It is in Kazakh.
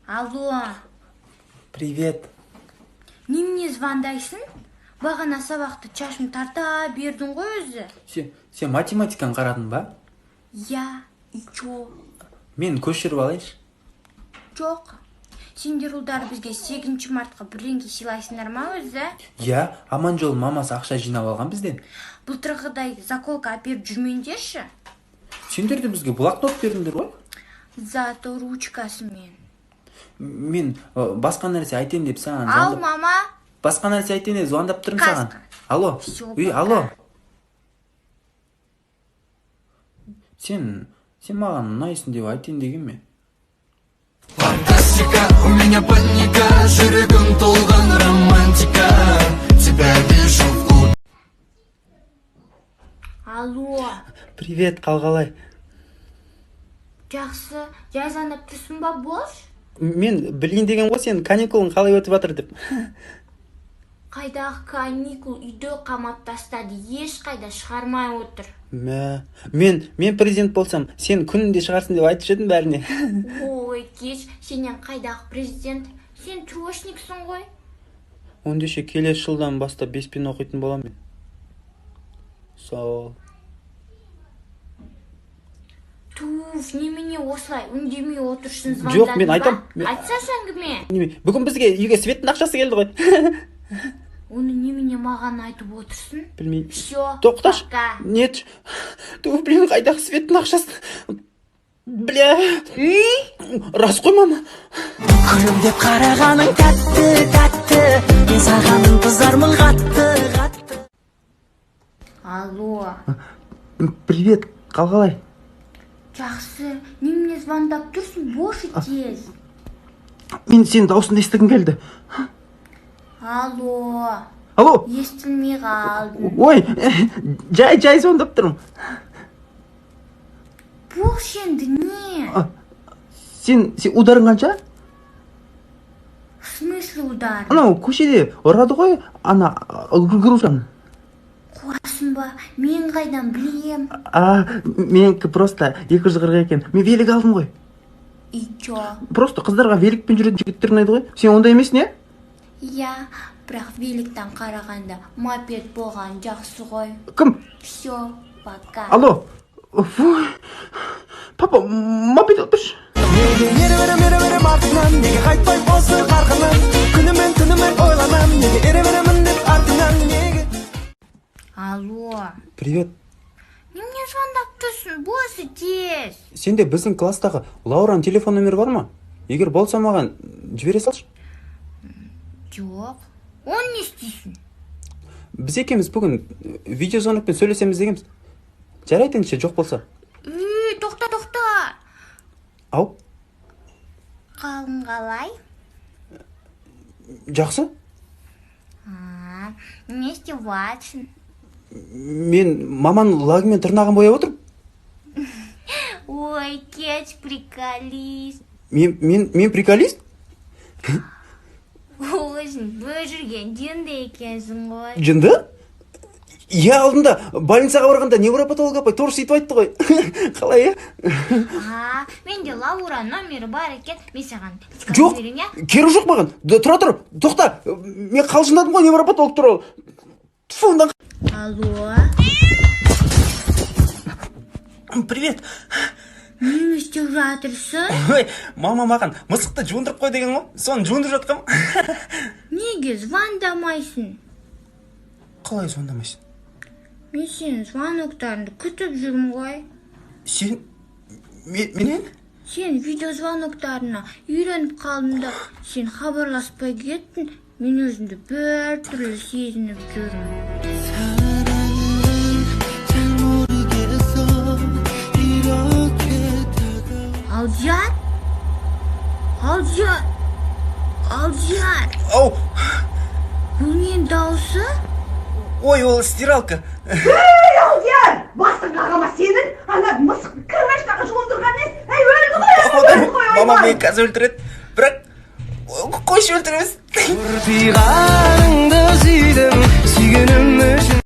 Алло. Привет. Немене звондайсың? Бағана сабақты чашым тарта бердің ғой өзі. Сен математиканы қарадың ба? Я, и чо? Мен көшіріп алайыншы. Жоқ. Сендер ұлдары бізге 8 мартқа бірдеңке сыйлайсыңдар ма өзі? Я, Аманжол мамасы ақша жинап алған бізден. Былтырғыдай заколка әперіп жүрмеңдерші. Сендер де бізге блокнот бердіңдер ғой? Зато ручкасымен. Мен басқа нәрсе айтайын деп саған Ал, мама. Басқа нәрсе айтайын деп звондап тұрмын саған. Қасқа. Алло. Алло. Сен маған ұнайсың деп айтайын деген мен. Фантастика, у меня паника, жүрегім толған романтика. Тебя вижу в клубе. Алло. Привет, қалғалай. Жақсы, жай звондап тұрсың ба, бош? Мен білейін деген ғой сен каникулың қалай өтіп жатыр деп. Қайдағы каникул үйде қамап тастады, ешқайда шығармай отыр. Мен президент болсам, сен күнінде шығарсын деп айтып едім бәріне. Ой, кеш, сенен қайдағы президент? Сен трошниксің ғой? Ондеше келесі жылдан бастап 5 пен оқитын болам мен. Сол. Туф, немене осылай үндемей отыршын звондадың ба? Жоқ, мен айтам. Айтсашы әңгіме. Бүгін бізге үйге Светтің ақшасы келді ғой. Оны немене маған айтып отырсың? Білмеймін. Всё, Тоқташ. пока. Нет. Блин, қайдағы Светтің ақшасы? Бля. Рас қой, мама. Күлімдеп қарағаның тәтті, мен саған ынтызармын қатты. Алло. Привет, қалғалай. Жақсы, немене звондап тұрсың? Бошы тез. Мен сенің дауысыңды естігім келді. Алло, естілмей қалдым. Ой, жай звондап тұрмын. Бош енді не? Сен ударың қанша? В смысле удар? Анау көшеде ұрады ғой, ана грушаны. Қуасың ба? Мен қайдан білем? Менікі просто 240 екен. Мен велик алдым ғой. И чо? Просто қыздарға великпен жүретін жігіттер ұнайды ғой. Сен ондай емес не? Я, бірақ великтан қарағанда мопед болған жақсы ғой. Кім? Всё, пока. Алло. Папа, мопед алып берші. Неге еріп артынан, неге қайтпай осы қарқынан, күнімен түнімен ойланам, неге еріп деп артынан, неге. Алло. Привет. Немене звондап тұрсың? Босы тез. Сенде біздің класстағы Лаураның телефон номері бар ма? Егер болса маған жібере салшы. Жоқ. Он не істейсің? Біз екеуміз бүгін видеозвонокпен сөйлесеміз дегенбіз. Жарайды ендеше жоқ болса. Тоқта. Ау? Қалың қалай? Жақсы? Не істеватсың? Мен маманың лагымен тырнағын бояп отырмын. Ой, кеш приколист. Мен приколист? Өзің бөжірген жынды екенсің ғой. Жынды? Я алдында больницаға барғанда невропатолог апай тоже сөйтіп айтты ғой. Қалай, Менде Лаура номері бар екен. Мен саған жоқ, керегі жоқ маған. Тұра, тоқта. Мен қалжыңдадым ғой невропатолог туралы. Тфуңдан. Алло. Привет. Не істеп жатырсың? Ой, мама маған мысықты жуындырып қой деген ғой. Соны жуындырып жатқам. Неге звондамайсың? Қалай звондамайсың? Мен сенің звоноктарыңды күтіп жүрмін ғой. Сен менен? Сен видеозвоноктарына үйреніп қалдым да, сен хабарласпай кеттің. Мен өзімді бір түрлі сезініп жүрмін. Алдияр! Ау! Бұл ненің дауысы? Ой, ол стиралка. Алдияр! Басың қағама сенің, ана мысық кірмештағы жуындырған нес? Өлді ғой! Мама мені қазір өлтіреді. Бірақ қойшы өлтіреміз. Үрпиғаныңды сүйдім, сүйгенім үшін.